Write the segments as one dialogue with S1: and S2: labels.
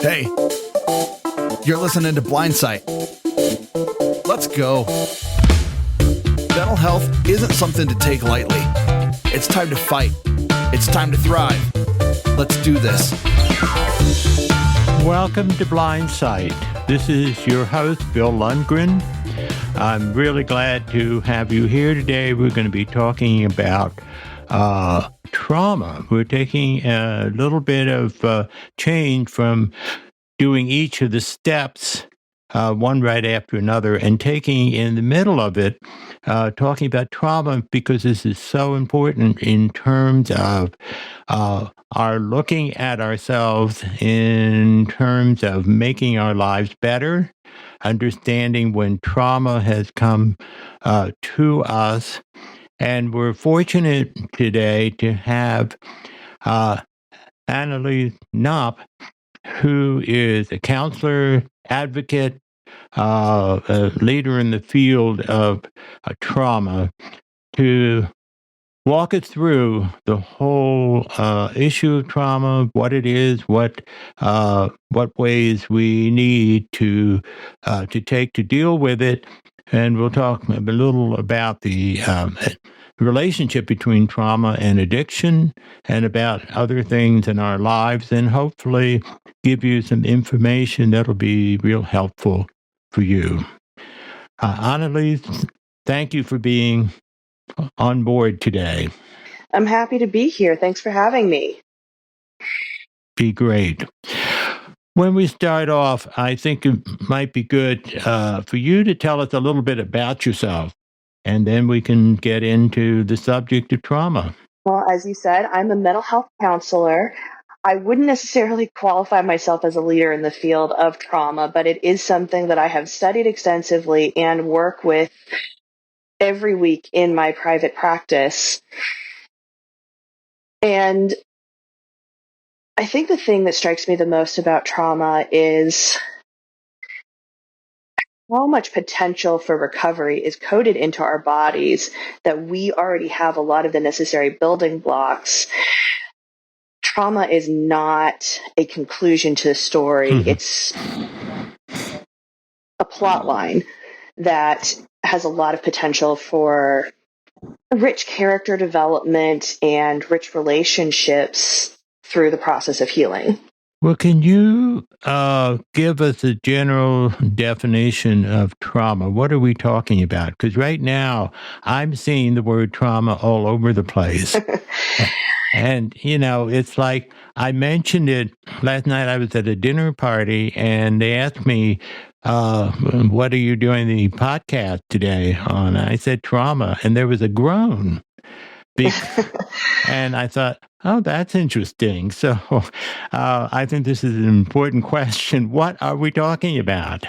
S1: Hey, you're listening to Blindsight. Let's go. Mental health isn't something to take lightly. It's time to fight. It's time to thrive. Let's do this.
S2: Welcome to Blindsight. This is your host, Bill Lundgren. I'm really glad to have you here today. We're going to be talking about trauma. We're taking a little bit of change from doing each of the steps one right after another and taking in the middle of it, talking about trauma, because this is so important in terms of our looking at ourselves in terms of making our lives better, understanding when trauma has come to us. And we're fortunate today to have Anneliese Knop, who is a counselor, advocate, a leader in the field of trauma, to walk us through the whole issue of trauma, what it is, what ways we need to take to deal with it, and we'll talk a little about the relationship between trauma and addiction, and about other things in our lives, and hopefully give you some information that'll be real helpful for you. Anneliese, thank you for being on board today.
S3: I'm happy to be here. Thanks for having me.
S2: Be great. When we start off, I think it might be good for you to tell us a little bit about yourself, and then we can get into the subject of trauma.
S3: Well, as you said, I'm a mental health counselor. I wouldn't necessarily qualify myself as a leader in the field of trauma, but it is something that I have studied extensively and work with every week in my private practice. And I think the thing that strikes me the most about trauma is how much potential for recovery is coded into our bodies, that we already have a lot of the necessary building blocks. Trauma is not a conclusion to the story. It's a plot line that has a lot of potential for rich character development and rich relationships through the process of healing.
S2: Well, can you give us a general definition of trauma? What are we talking about? Because right now, I'm seeing the word trauma all over the place. And, it's like I mentioned it last night. I was at a dinner party, and they asked me, what are you doing the podcast today on? I said trauma, and there was a groan. And I thought, oh, that's interesting. So I think this is an important question. What are we talking about?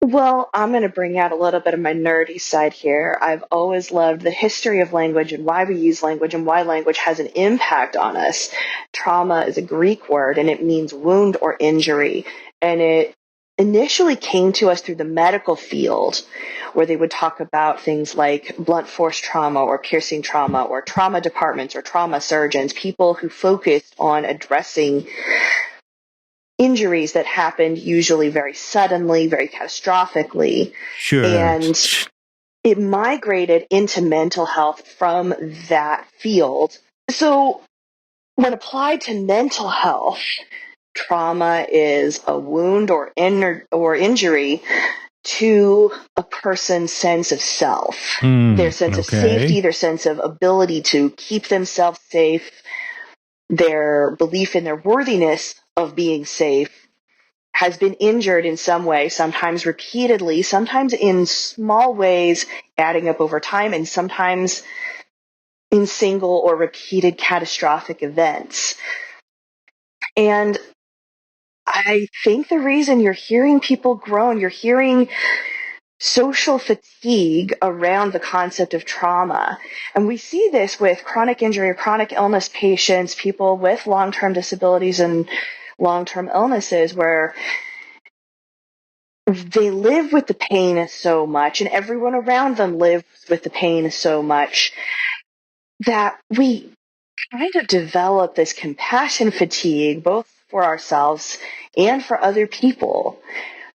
S3: Well, I'm going to bring out a little bit of my nerdy side here. I've always loved the history of language and why we use language and why language has an impact on us. Trauma is a Greek word, and it means wound or injury. And it initially came to us through the medical field, where they would talk about things like blunt force trauma or piercing trauma or trauma departments or trauma surgeons, people who focused on addressing injuries that happened usually very suddenly, very catastrophically.
S2: Sure.
S3: And it migrated into mental health from that field. So when applied to mental health, trauma is a wound or injury to a person's sense of self, their sense of safety, their sense of ability to keep themselves safe, their belief in their worthiness of being safe has been injured in some way, sometimes repeatedly, sometimes in small ways, adding up over time, and sometimes in single or repeated catastrophic events. And I think the reason you're hearing people groan, you're hearing social fatigue around the concept of trauma. And we see this with chronic injury or chronic illness patients, people with long-term disabilities and long-term illnesses, where they live with the pain so much, and everyone around them lives with the pain so much, that we kind of develop this compassion fatigue, both for ourselves and for other people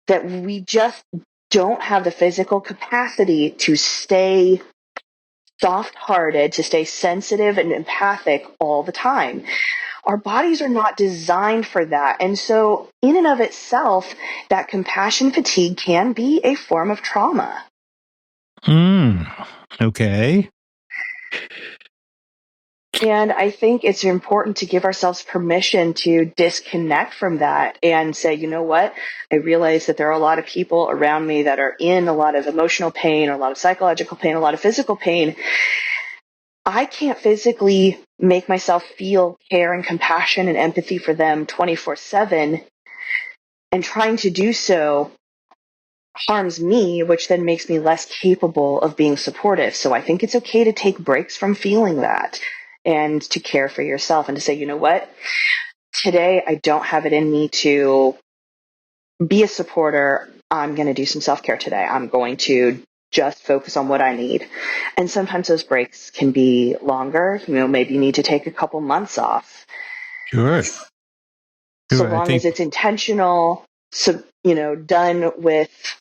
S3: that we just don't have the physical capacity to stay soft-hearted, to stay sensitive and empathic all the time. Our bodies are not designed for that. And so in and of itself, that compassion fatigue can be a form of trauma.
S2: Okay.
S3: And I think it's important to give ourselves permission to disconnect from that and say, you know what? I realize that there are a lot of people around me that are in a lot of emotional pain, a lot of psychological pain, a lot of physical pain. I can't physically make myself feel care and compassion and empathy for them 24/7. And trying to do so harms me, which then makes me less capable of being supportive. So I think it's okay to take breaks from feeling that and to care for yourself and to say, you know what? Today I don't have it in me to be a supporter. I'm going to do some self-care today. I'm going to just focus on what I need. And sometimes those breaks can be longer. Maybe you need to take a couple months off.
S2: Sure.
S3: So long as it's intentional, done with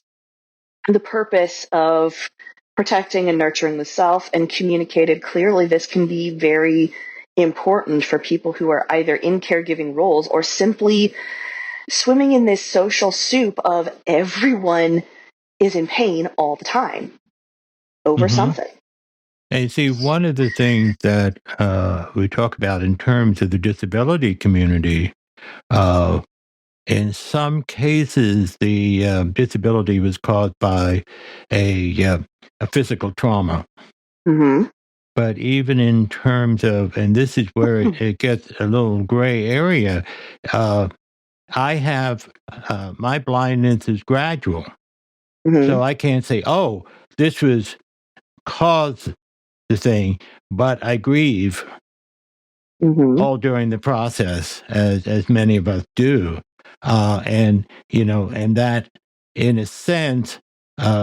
S3: the purpose of protecting and nurturing the self and communicated clearly, this can be very important for people who are either in caregiving roles or simply swimming in this social soup of everyone is in pain all the time over something.
S2: And see, one of the things that we talk about in terms of the disability community, in some cases, the disability was caused by a physical trauma.
S3: Mm-hmm.
S2: But even in terms of, and this is where it gets a little gray area, I have my blindness is gradual.
S3: Mm-hmm.
S2: So I can't say, oh, this was caused the thing, but I grieve all during the process, as many of us do. And that in a sense,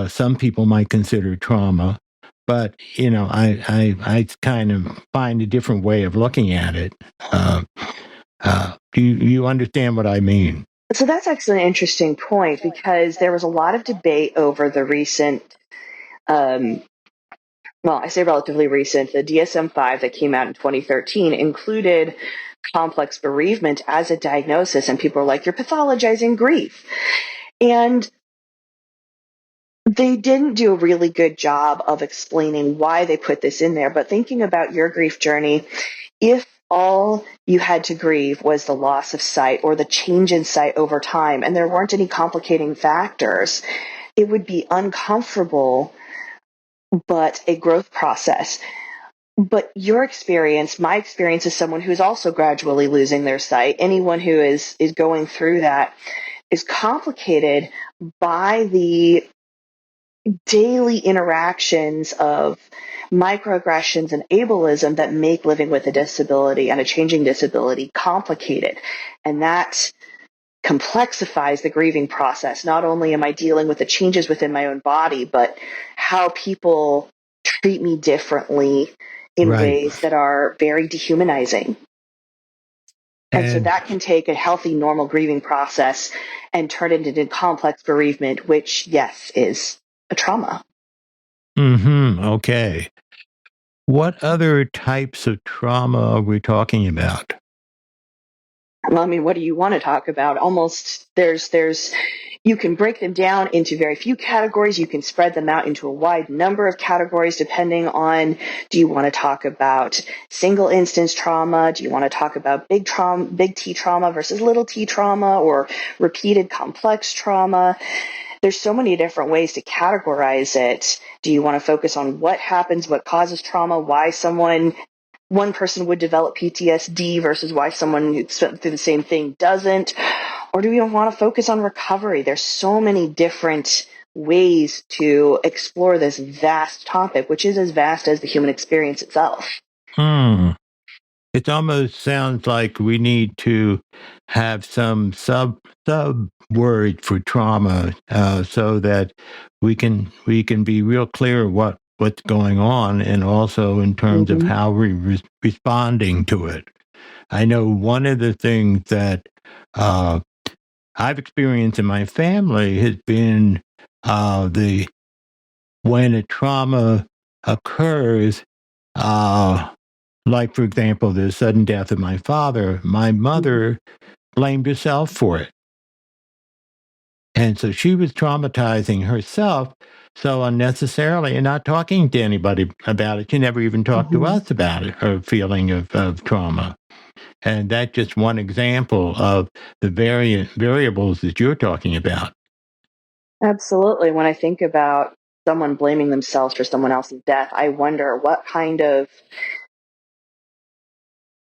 S2: some people might consider trauma, but I kind of find a different way of looking at it. Do you understand what I mean?
S3: So that's actually an interesting point, because there was a lot of debate over the recent, I say relatively recent, the DSM-5 that came out in 2013 included complex bereavement as a diagnosis, and people are like, you're pathologizing grief. And they didn't do a really good job of explaining why they put this in there. But thinking about your grief journey, if all you had to grieve was the loss of sight or the change in sight over time, and there weren't any complicating factors, it would be uncomfortable, but a growth process. But your experience, my experience, as someone who's also gradually losing their sight, anyone who is going through that, is complicated by the daily interactions of microaggressions and ableism that make living with a disability and a changing disability complicated. And that complexifies the grieving process. Not only am I dealing with the changes within my own body, but how people treat me differently in ways that are very dehumanizing. And so that can take a healthy, normal grieving process and turn it into complex bereavement, which, yes, is a trauma.
S2: Okay. What other types of trauma are we talking about?
S3: Well, I mean, what do you want to talk about? Almost you can break them down into very few categories. You can spread them out into a wide number of categories depending on, do you want to talk about single instance trauma? Do you want to talk about big T trauma versus little t trauma, or repeated complex trauma? There's so many different ways to categorize it. Do you want to focus on what happens, what causes trauma, why one person would develop PTSD versus why someone who's through the same thing doesn't? Or do we want to focus on recovery? There's so many different ways to explore this vast topic, which is as vast as the human experience itself.
S2: It almost sounds like we need to have some sub word for trauma, so that we can be real clear what's going on, and also in terms of how we're responding to it. I know one of the things that I've experienced in my family has been the when a trauma occurs, like for example, the sudden death of my father, my mother blamed herself for it. And so she was traumatizing herself so unnecessarily and not talking to anybody about it. She never even talked to us about it, her feeling of trauma. And that's just one example of the variables that you're talking about.
S3: Absolutely. When I think about someone blaming themselves for someone else's death, I wonder what kind of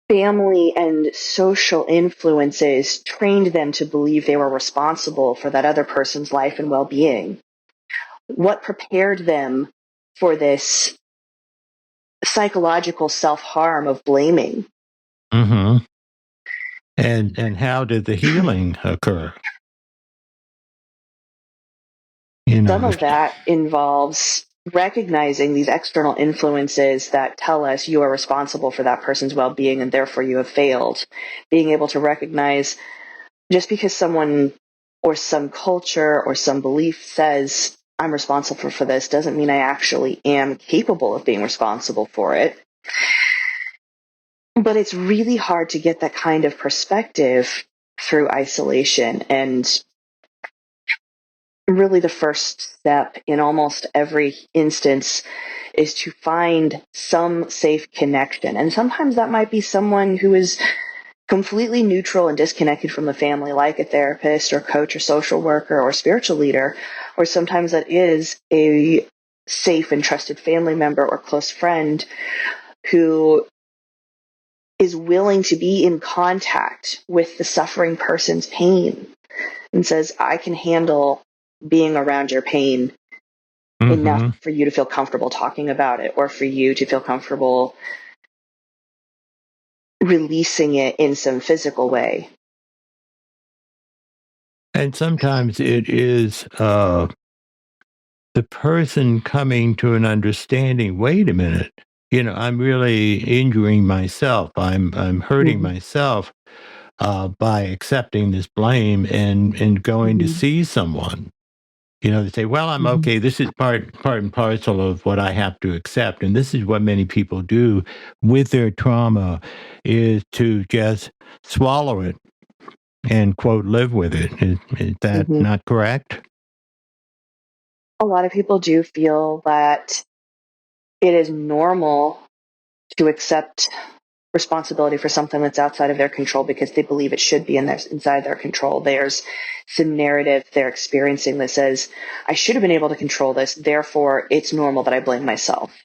S3: family and social influences trained them to believe they were responsible for that other person's life and well-being. What prepared them for this psychological self-harm of blaming?
S2: Mm-hmm. And how did the healing occur?
S3: Some of that involves recognizing these external influences that tell us you are responsible for that person's well-being and therefore you have failed. Being able to recognize just because someone or some culture or some belief says I'm responsible for this doesn't mean I actually am capable of being responsible for it. But it's really hard to get that kind of perspective through isolation. And really, the first step in almost every instance is to find some safe connection. And sometimes that might be someone who is completely neutral and disconnected from the family, like a therapist or coach or social worker or spiritual leader, or sometimes that is a safe and trusted family member or close friend who is willing to be in contact with the suffering person's pain and says, I can handle being around your pain enough for you to feel comfortable talking about it, or for you to feel comfortable releasing it in some physical way.
S2: And sometimes it is the person coming to an understanding. Wait a minute, I'm really injuring myself. I'm hurting myself by accepting this blame and going to see someone. They say, "Well, I'm okay. This is part and parcel of what I have to accept." And this is what many people do with their trauma, is to just swallow it and quote live with it. Is that not correct?
S3: A lot of people do feel that it is normal to accept responsibility for something that's outside of their control because they believe it should be inside their control. There's some narrative they're experiencing that says, I should have been able to control this, therefore it's normal that I blame myself.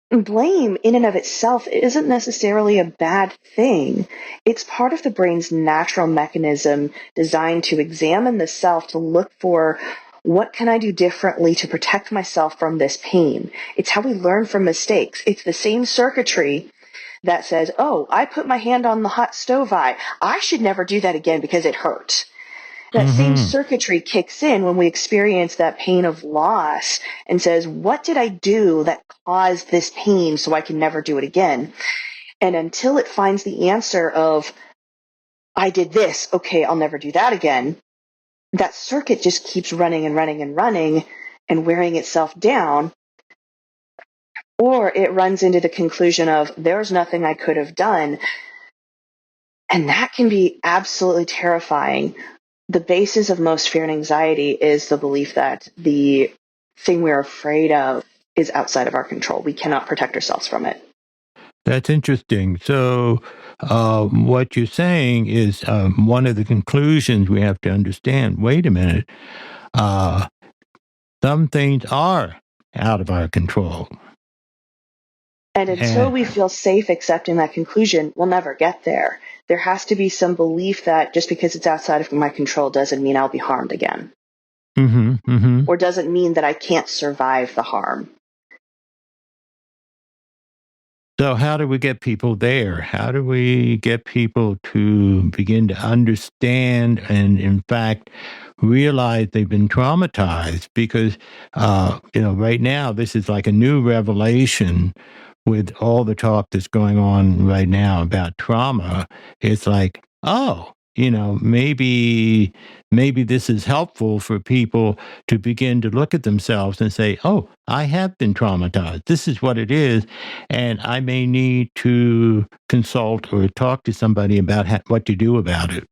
S3: Blame in and of itself isn't necessarily a bad thing. It's part of the brain's natural mechanism designed to examine the self, to look for what can I do differently to protect myself from this pain. It's how we learn from mistakes. It's the same circuitry that says, oh, I put my hand on the hot stove. I should never do that again because it hurt. That same circuitry kicks in when we experience that pain of loss and says, what did I do that caused this pain so I can never do it again? And until it finds the answer of, I did this, okay, I'll never do that again, that circuit just keeps running and running and running and wearing itself down. Or it runs into the conclusion of, there's nothing I could have done. And that can be absolutely terrifying. The basis of most fear and anxiety is the belief that the thing we're afraid of is outside of our control. We cannot protect ourselves from it.
S2: That's interesting. So, what you're saying is one of the conclusions we have to understand. Wait a minute. Some things are out of our control.
S3: And until we feel safe accepting that conclusion, we'll never get there. There has to be some belief that just because it's outside of my control doesn't mean I'll be harmed again. Or doesn't mean that I can't survive the harm.
S2: So how do we get people there? How do we get people to begin to understand and, in fact, realize they've been traumatized? Because, right now, this is like a new revelation with all the talk that's going on right now about trauma, it's like, oh, maybe this is helpful for people to begin to look at themselves and say, oh, I have been traumatized. This is what it is. And I may need to consult or talk to somebody about what to do about it.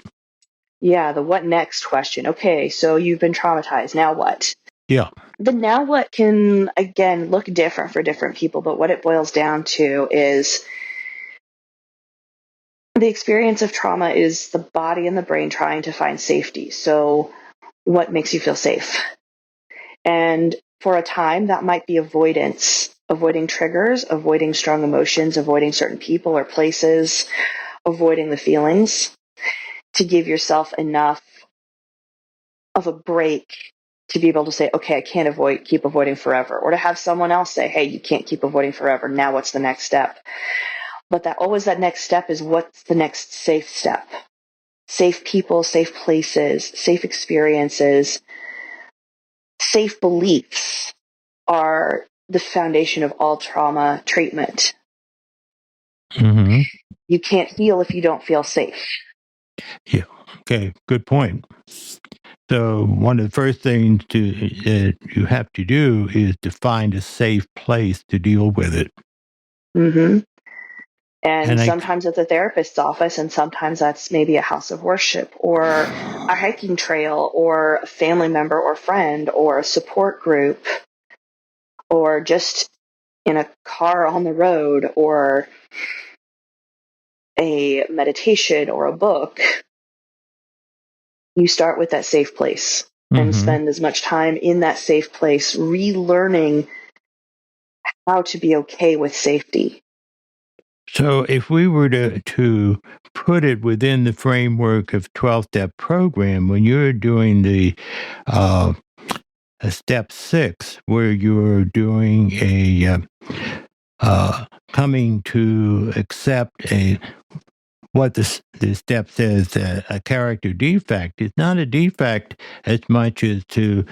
S3: Yeah, the what next question. Okay, so you've been traumatized. Now what?
S2: Yeah.
S3: The now what can, again, look different for different people, but what it boils down to is the experience of trauma is the body and the brain trying to find safety. So, what makes you feel safe? And for a time, that might be avoidance, avoiding triggers, avoiding strong emotions, avoiding certain people or places, avoiding the feelings to give yourself enough of a break to be able to say, okay, I can't keep avoiding forever, or to have someone else say, hey, you can't keep avoiding forever. Now what's the next step? But that next step is what's the next safe step? Safe people, safe places, safe experiences, safe beliefs are the foundation of all trauma treatment.
S2: Mm-hmm.
S3: You can't heal if you don't feel safe.
S2: Yeah. Okay. Good point. So one of the first things you have to do is to find a safe place to deal with it.
S3: Mm-hmm. And
S2: And
S3: sometimes it's a therapist's office, and sometimes that's maybe a house of worship or a hiking trail or a family member or friend or a support group or just in a car on the road or a meditation or a book. You start with that safe place and spend as much time in that safe place relearning how to be okay with safety.
S2: So if we were to put it within the framework of 12-step program, when you're doing the step 6, where you're doing a coming to accept what the step says, a character defect is not a defect as much as to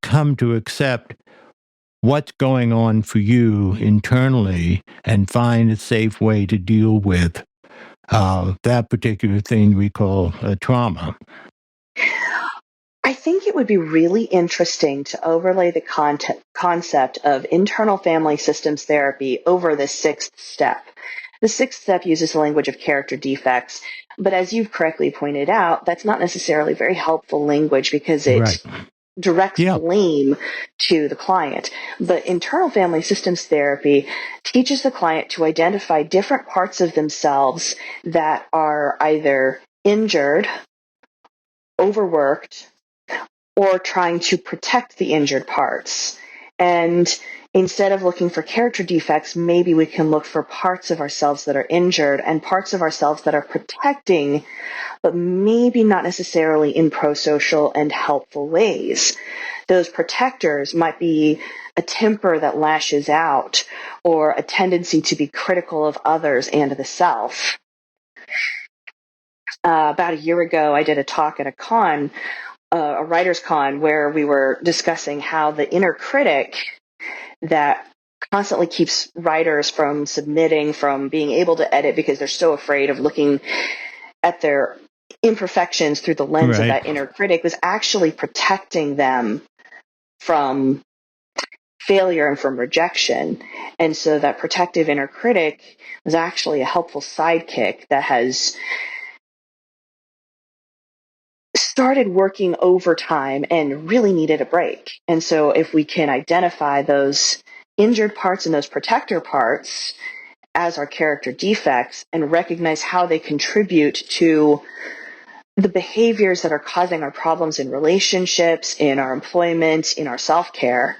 S2: come to accept what's going on for you internally and find a safe way to deal with that particular thing we call trauma.
S3: I think it would be really interesting to overlay the concept of internal family systems therapy over the 6th step. The 6th step uses the language of character defects, but as you've correctly pointed out, that's not necessarily very helpful language because it directs blame to the client. But internal family systems therapy teaches the client to identify different parts of themselves that are either injured, overworked, or trying to protect the injured parts. And instead of looking for character defects, maybe we can look for parts of ourselves that are injured and parts of ourselves that are protecting, but maybe not necessarily in pro-social and helpful ways. Those protectors might be a temper that lashes out or a tendency to be critical of others and the self. About a year ago, I did a talk at a writer's con, where we were discussing how the inner critic that constantly keeps writers from submitting, from being able to edit because they're so afraid of looking at their imperfections through the lens of that inner critic, was actually protecting them from failure and from rejection. And so that protective inner critic was actually a helpful sidekick that has started working overtime and really needed a break. And so if we can identify those injured parts and those protector parts as our character defects and recognize how they contribute to the behaviors that are causing our problems in relationships, in our employment, in our self-care,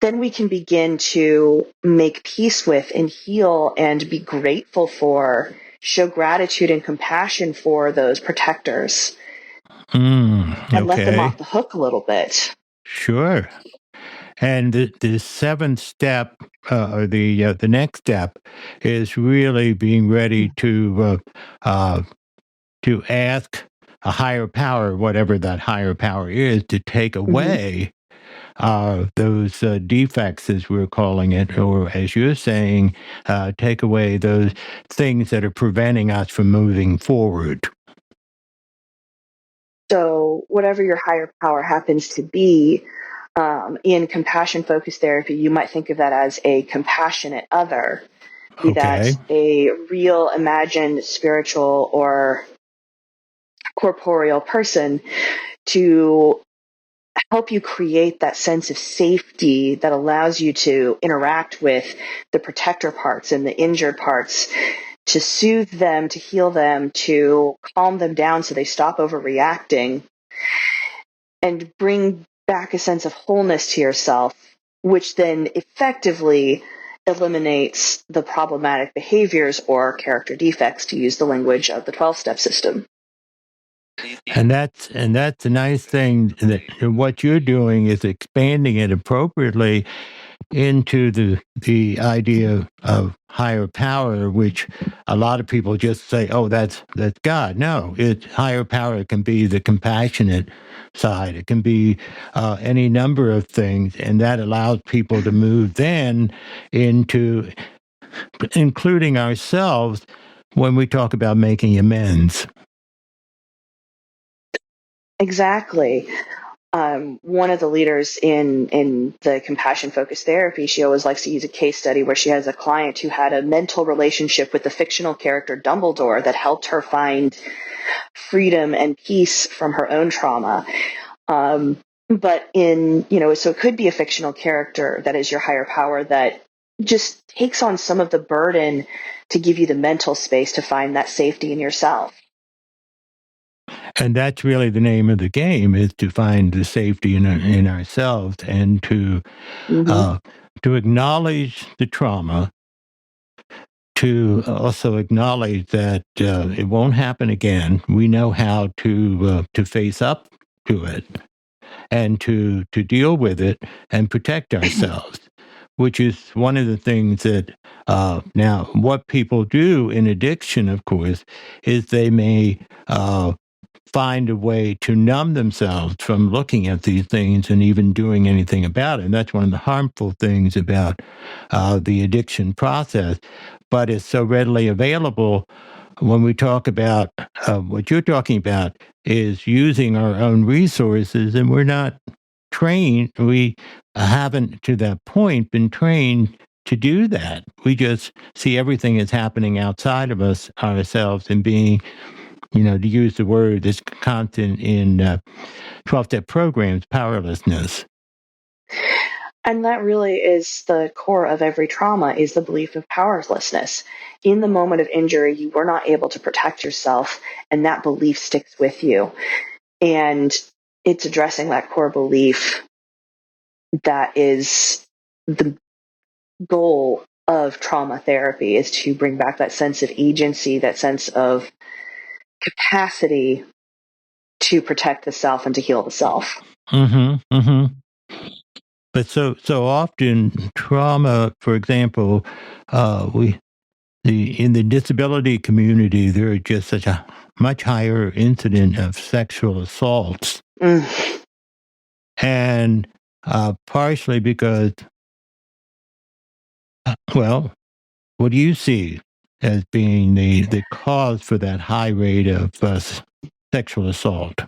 S3: then we can begin to make peace with and heal and be grateful for, show gratitude and compassion for those protectors. And let them off the hook a little bit.
S2: Sure. And the 7th step, or the next step, is really being ready to ask a higher power, whatever that higher power is, to take away those defects, as we're calling it, or as you're saying, take away those things that are preventing us from moving forward.
S3: So, whatever your higher power happens to be, in compassion focused therapy, you might think of that as a compassionate other, be
S2: Okay.
S3: that a real, imagined, spiritual, or corporeal person, to help you create that sense of safety that allows you to interact with the protector parts and the injured parts, to soothe them, to heal them, to calm them down so they stop overreacting, and bring back a sense of wholeness to yourself, which then effectively eliminates the problematic behaviors or character defects, to use the language of the 12-step system.
S2: And that's a nice thing, that what you're doing is expanding it appropriately into the idea of higher power, which a lot of people just say, "Oh, that's God." No, it's higher power. It can be the compassionate side. It can be any number of things, and that allows people to move then into including ourselves when we talk about making amends.
S3: Exactly. One of the leaders in the compassion focused therapy, she always likes to use a case study where she has a client who had a mental relationship with the fictional character Dumbledore that helped her find freedom and peace from her own trauma. But so it could be a fictional character that is your higher power that just takes on some of the burden to give you the mental space to find that safety in yourself.
S2: And that's really the name of the game, is to find the safety in ourselves, and
S3: Mm-hmm.
S2: uh, to acknowledge the trauma, to also acknowledge that it won't happen again. We know how to face up to it, and to deal with it and protect ourselves, which is one of the things that now what people do in addiction, of course, is they may find a way to numb themselves from looking at these things and even doing anything about it. And that's one of the harmful things about the addiction process. But it's so readily available. When we talk about what you're talking about, is using our own resources, and we're not trained. We haven't, to that point, been trained to do that. We just see everything as happening outside of us, ourselves, and being, to use the word that's constant in 12-step programs, powerlessness.
S3: And that really is the core of every trauma, is the belief of powerlessness. In the moment of injury, you were not able to protect yourself, and that belief sticks with you. And it's addressing that core belief that is the goal of trauma therapy, is to bring back that sense of agency, that sense of capacity to protect the self and to heal the self.
S2: Mm-hmm. Mm-hmm. But so often trauma, for example, we in the disability community, there are just such a much higher incident of sexual assaults,
S3: Mm.
S2: and partially because, well, what do you see as being the cause for that high rate of sexual assault?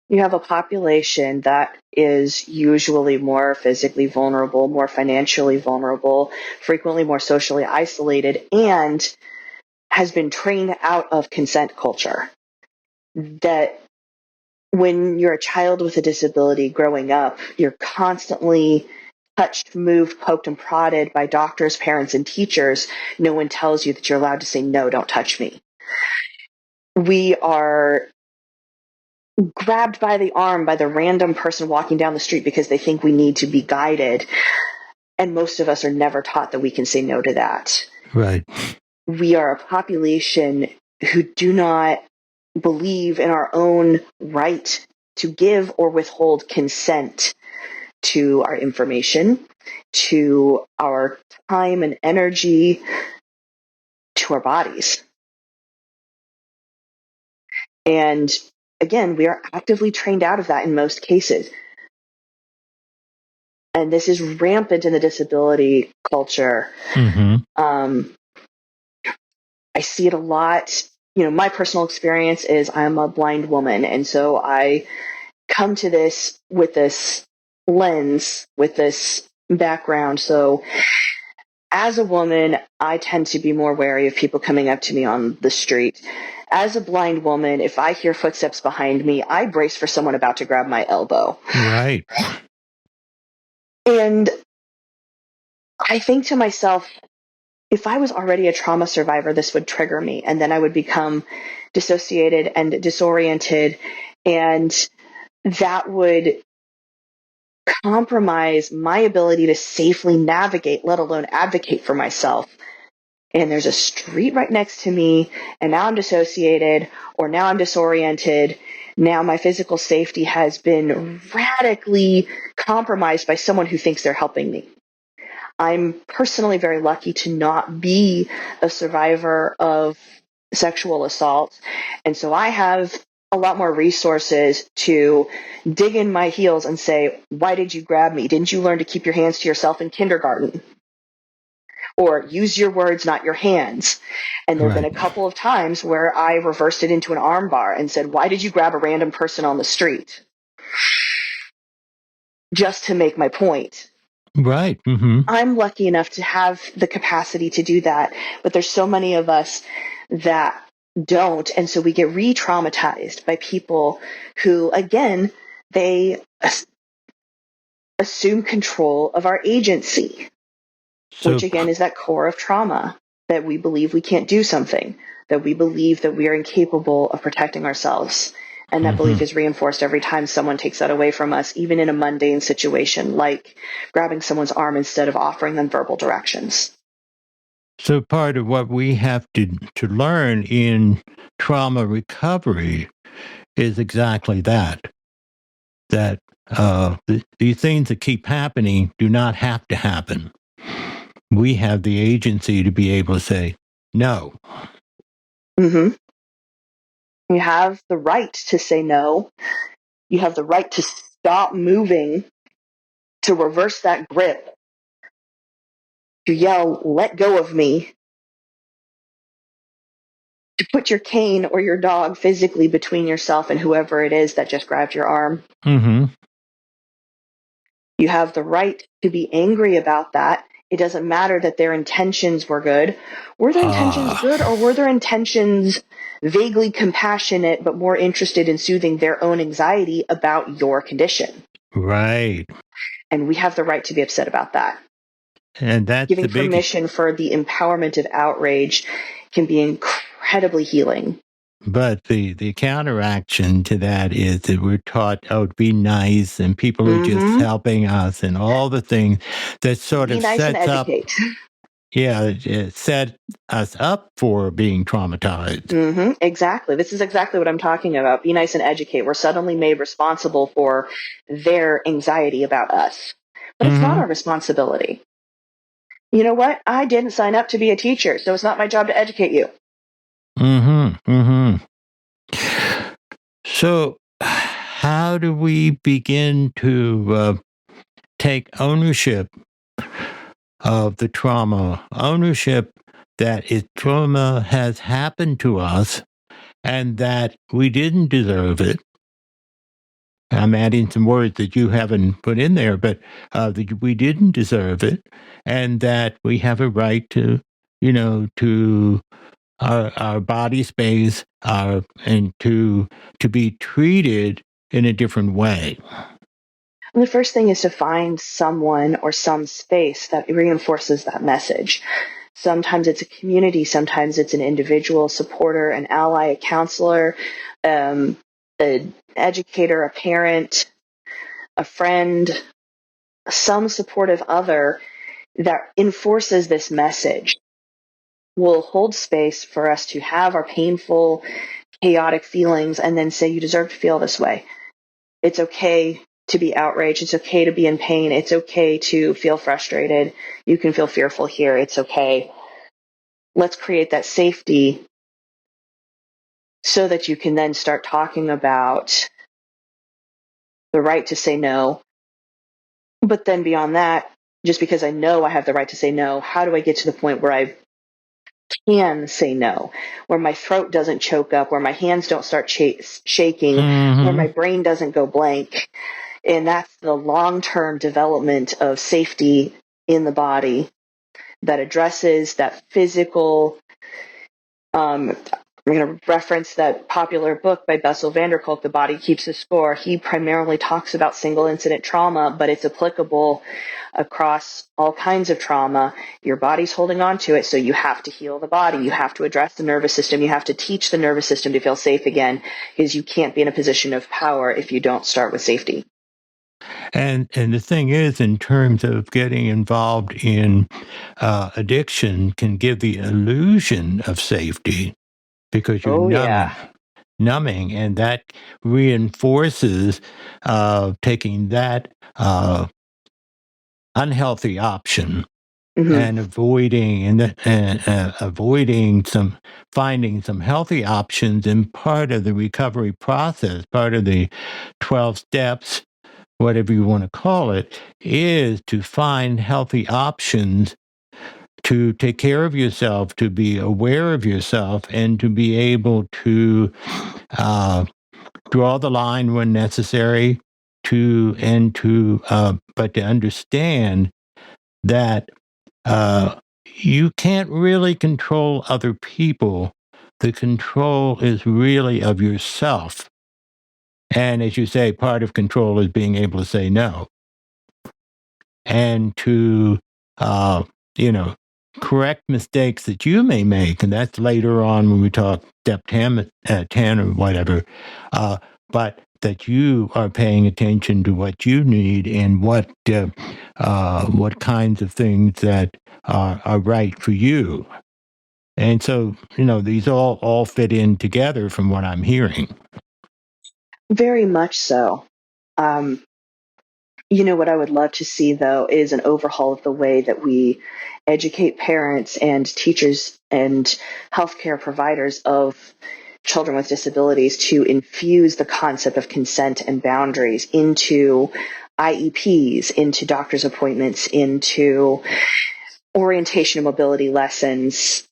S3: You have a population that is usually more physically vulnerable, more financially vulnerable, frequently more socially isolated, and has been trained out of consent culture. That when you're a child with a disability growing up, you're constantly touched, moved, poked, and prodded by doctors, parents, and teachers. No one tells you that you're allowed to say, no, don't touch me. We are grabbed by the arm by the random person walking down the street because they think we need to be guided. And most of us are never taught that we can say no to that.
S2: Right.
S3: We are a population who do not believe in our own right to give or withhold consent to our information, to our time and energy, to our bodies. And again, we are actively trained out of that in most cases. and this is rampant in the disability culture. I see it a lot. My personal experience is I'm a blind woman, and so I come to this with this lens, with this background. So as a woman, I tend to be more wary of people coming up to me on the street. As a blind woman, if I hear footsteps behind me, I brace for someone about to grab my elbow.
S2: Right.
S3: And I think to myself, if I was already a trauma survivor, this would trigger me, and then I would become dissociated and disoriented, and that would compromise my ability to safely navigate, let alone advocate for myself. And there's a street right next to me, and now I'm dissociated, or now I'm disoriented. Now my physical safety has been radically compromised by someone who thinks they're helping me. I'm personally very lucky to not be a survivor of sexual assault. And so I have a lot more resources to dig in my heels and say, why did you grab me? Didn't you learn to keep your hands to yourself in kindergarten? Or use your words, not your hands. And there have been a couple of times where I reversed it into an arm bar and said, why did you grab a random person on the street? Just to make my point.
S2: Right.
S3: I'm lucky enough to have the capacity to do that, but there's so many of us that don't, and so we get re-traumatized by people who, again, they assume control of our agency, which again is that core of trauma, that we believe we can't do something, that we believe that we are incapable of protecting ourselves. And that belief is reinforced every time someone takes that away from us, even in a mundane situation like grabbing someone's arm instead of offering them verbal directions.
S2: So part of what we have to learn in trauma recovery is exactly that these things that keep happening do not have to happen. We have the agency to be able to say no.
S3: You have the right to say no. You have the right to stop moving, to reverse that grip, to yell, let go of me, to put your cane or your dog physically between yourself and whoever it is that just grabbed your arm. You have the right to be angry about that. It doesn't matter that their intentions were good. Were their intentions good, or were their intentions vaguely compassionate but more interested in soothing their own anxiety about your condition?
S2: Right.
S3: And we have the right to be upset about that.
S2: And that's
S3: giving
S2: the big
S3: permission for the empowerment of outrage can be incredibly healing.
S2: But the counteraction to that is that we're taught, to be nice, and people are just helping us, and all the things that sort
S3: Be
S2: of
S3: nice and
S2: sets up.
S3: educate.
S2: It set us up for being traumatized.
S3: Exactly. This is exactly what I'm talking about. Be nice and educate. We're suddenly made responsible for their anxiety about us. But it's not our responsibility. You know what? I didn't sign up to be a teacher, so it's not my job to educate you.
S2: So how do we begin to take ownership of the trauma, ownership that trauma has happened to us and that we didn't deserve it? I'm adding some words that you haven't put in there, but that we didn't deserve it, and that we have a right to, to our body space, and to be treated in a different way.
S3: And the first thing is to find someone or some space that reinforces that message. Sometimes it's a community, sometimes it's an individual supporter, an ally, a counselor, an educator, a parent, a friend, some supportive other that enforces this message. Will hold space for us to have our painful, chaotic feelings and then say, you deserve to feel this way. It's okay to be outraged. It's okay to be in pain. It's okay to feel frustrated. You can feel fearful here. It's okay. Let's create that safety so that you can then start talking about the right to say no, But then beyond that, just because I know I have the right to say no, how do I get to the point where I can say no, where my throat doesn't choke up, where my hands don't start shaking, where my brain doesn't go blank? And that's the long-term development of safety in the body that addresses that physical. I'm going to reference that popular book by Bessel van der Kolk, The Body Keeps the Score. He primarily talks about single incident trauma, but it's applicable across all kinds of trauma. Your body's holding on to it, so you have to heal the body. You have to address the nervous system. You have to teach the nervous system to feel safe again, because you can't be in a position of power if you don't start with safety.
S2: And the thing is, in terms of getting involved in addiction, can give the illusion of safety because you're
S3: Oh, yeah.
S2: numbing, and that reinforces taking that unhealthy option
S3: Mm-hmm.
S2: and avoiding some finding some healthy options. And part of the recovery process, part of the 12 steps, whatever you want to call it, is to find healthy options to take care of yourself, to be aware of yourself, and to be able to draw the line when necessary, but to understand that you can't really control other people. The control is really of yourself. And as you say, part of control is being able to say no and to, uh, correct mistakes that you may make. And that's later on when we talk step 10 or whatever. But that you are paying attention to what you need and what kinds of things that are right for you. And so, these all fit in together from what I'm hearing.
S3: Very much so. What I would love to see, though, is an overhaul of the way that we educate parents and teachers and healthcare providers of children with disabilities to infuse the concept of consent and boundaries into IEPs, into doctor's appointments, into orientation and mobility lessons,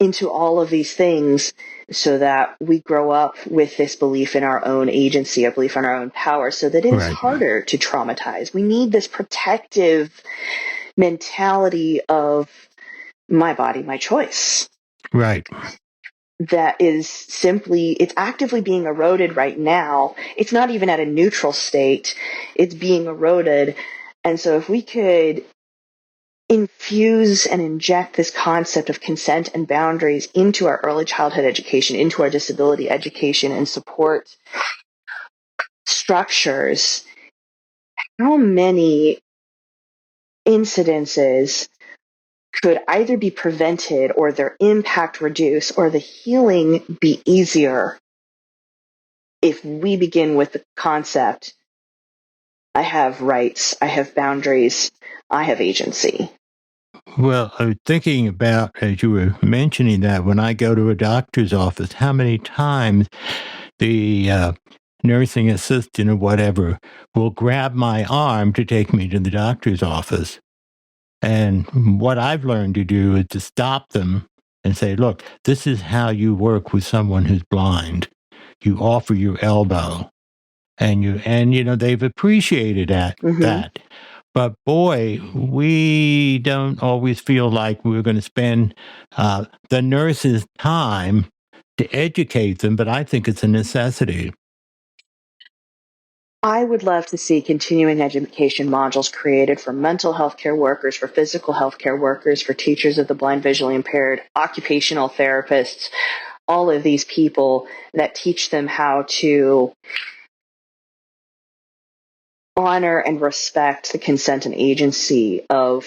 S3: into all of these things, so that we grow up with this belief in our own agency, a belief in our own power, so that it is
S2: Right.
S3: harder to traumatize. We need this protective mentality of my body, my choice.
S2: Right.
S3: That is it's actively being eroded right now. It's not even at a neutral state. It's being eroded. And so if we could infuse and inject this concept of consent and boundaries into our early childhood education, into our disability education and support structures, how many incidences could either be prevented or their impact reduced or the healing be easier if we begin with the concept, I have rights, I have boundaries, I have agency.
S2: Well, I was thinking about, as you were mentioning that, when I go to a doctor's office, how many times the nursing assistant or whatever will grab my arm to take me to the doctor's office. And what I've learned to do is to stop them and say, look, this is how you work with someone who's blind. You offer your elbow. And they've appreciated that. But boy, we don't always feel like we're going to spend the nurse's time to educate them, but I think it's a necessity.
S3: I would love to see continuing education modules created for mental health care workers, for physical health care workers, for teachers of the blind, visually impaired, occupational therapists, all of these people that teach them how to honor and respect the consent and agency of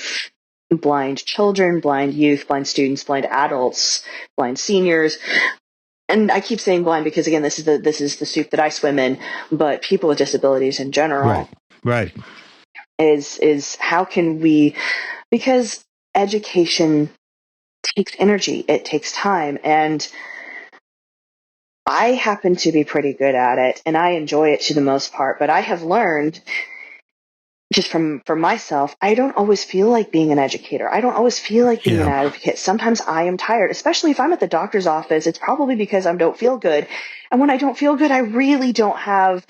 S3: blind children, blind youth, blind students, blind adults, blind seniors. And I keep saying blind because, again, this is the soup that I swim in, but people with disabilities in general.
S2: Right.
S3: Is how can we, because education takes energy, it takes time, and I happen to be pretty good at it and I enjoy it to the most part, but I have learned just for myself, I don't always feel like being an educator. I don't always feel like being an
S2: Yeah.
S3: advocate. Sometimes I am tired, especially if I'm at the doctor's office. It's probably because I don't feel good. And when I don't feel good, I really don't have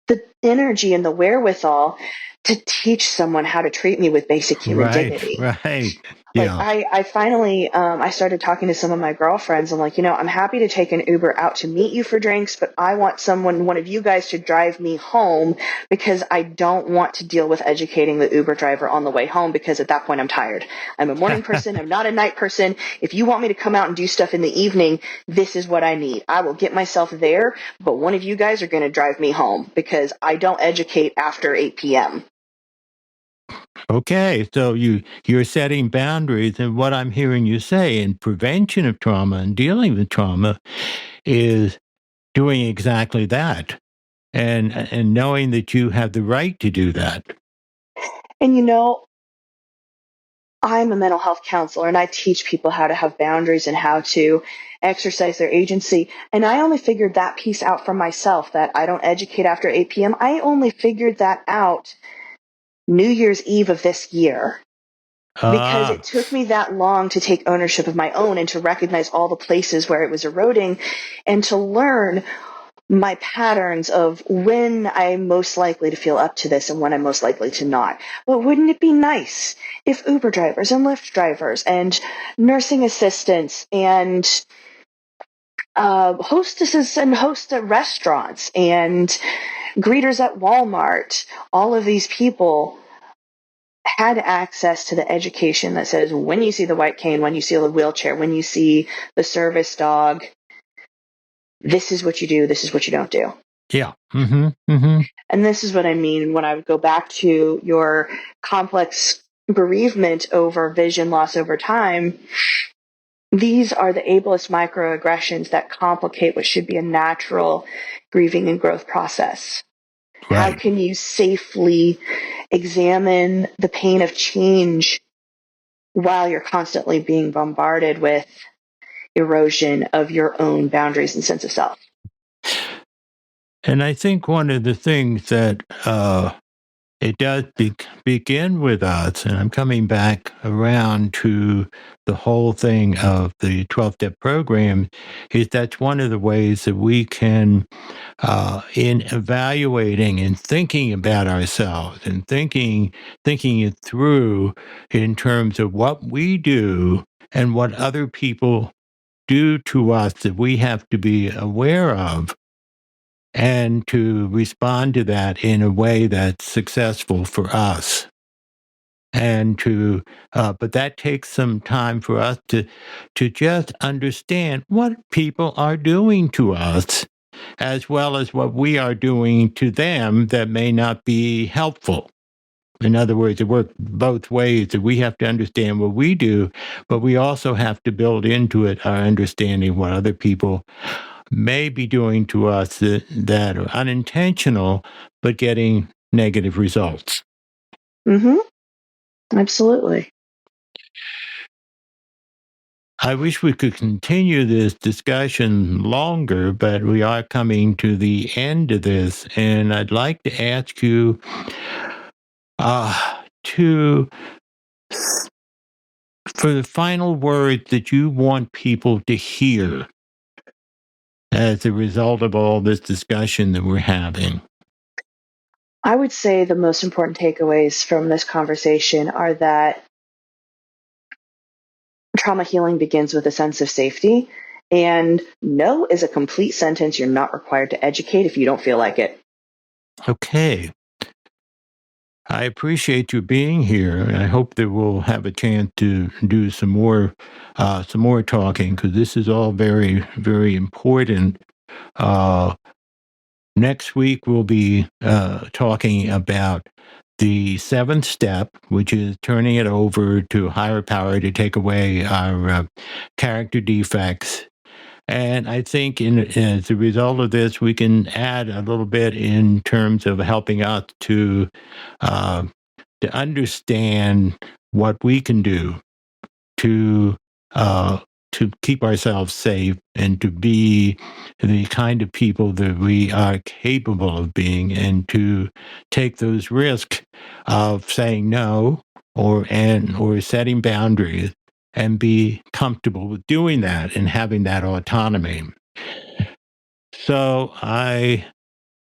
S3: the energy and the wherewithal to teach someone how to treat me with basic human
S2: Right.
S3: dignity.
S2: Right.
S3: Like
S2: Yeah.
S3: I finally, I started talking to some of my girlfriends. I'm like, I'm happy to take an Uber out to meet you for drinks, but I want one of you guys to drive me home because I don't want to deal with educating the Uber driver on the way home because at that point I'm tired. I'm a morning person. I'm not a night person. If you want me to come out and do stuff in the evening, this is what I need. I will get myself there, but one of you guys are going to drive me home because I don't educate after 8 p.m.
S2: Okay, so you're setting boundaries, and what I'm hearing you say in prevention of trauma and dealing with trauma is doing exactly that, and knowing that you have the right to do that.
S3: And I'm a mental health counselor and I teach people how to have boundaries and how to exercise their agency. And I only figured that piece out for myself, that I don't educate after 8 p.m. I only figured that out New Year's Eve of this year because
S2: Ah,
S3: it took me that long to take ownership of my own and to recognize all the places where it was eroding and to learn my patterns of when I'm most likely to feel up to this and when I'm most likely to not. But wouldn't it be nice if Uber drivers and Lyft drivers and nursing assistants and hostesses and hosts at restaurants and greeters at Walmart, all of these people had access to the education that says when you see the white cane, when you see the wheelchair, when you see the service dog, this is what you do, this is what you don't do.
S2: yeah. Mm-hmm.
S3: And this is what I mean when I would go back to your complex bereavement over vision loss over time. These are the ableist microaggressions that complicate what should be a natural grieving and growth process. How
S2: Right.
S3: can you safely examine the pain of change while you're constantly being bombarded with erosion of your own boundaries and sense of self?
S2: And I think one of the things that it does begin with us, and I'm coming back around to the whole thing of the 12-step program, is that's one of the ways that we can, in evaluating and thinking about ourselves and thinking it through in terms of what we do and what other people do to us that we have to be aware of and to respond to that in a way that's successful for us. And but that takes some time for us to just understand what people are doing to us, as well as what we are doing to them that may not be helpful. In other words, it works both ways. That we have to understand what we do, but we also have to build into it our understanding what other people may be doing to us that are unintentional, but getting negative results.
S3: Mm-hmm. Absolutely.
S2: I wish we could continue this discussion longer, but we are coming to the end of this. And I'd like to ask you to, for the final words that you want people to hear as a result of all this discussion that we're having.
S3: I would say the most important takeaways from this conversation are that trauma healing begins with a sense of safety. And no is a complete sentence. You're not required to educate if you don't feel like it.
S2: Okay. I appreciate you being here, and I hope that we'll have a chance to do some more talking because this is all very, very important. Uh, Next week we'll be talking about the seventh step, which is turning it over to higher power to take away our character defects. And I think as a result of this, we can add a little bit in terms of helping us uh, to understand what we can do to to keep ourselves safe and to be the kind of people that we are capable of being, and to take those risks of saying no or setting boundaries and be comfortable with doing that and having that autonomy. So I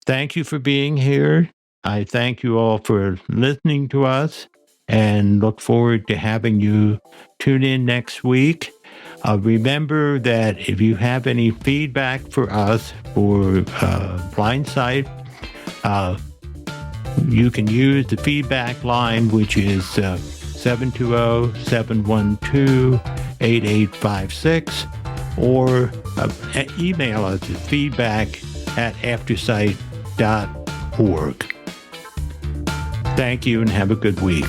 S2: thank you for being here. I thank you all for listening to us and look forward to having you tune in next week. Remember that if you have any feedback for us for Blindsight, you can use the feedback line, which is 720-712-8856, or email us at feedback@aftersight.org. Thank you and have a good week.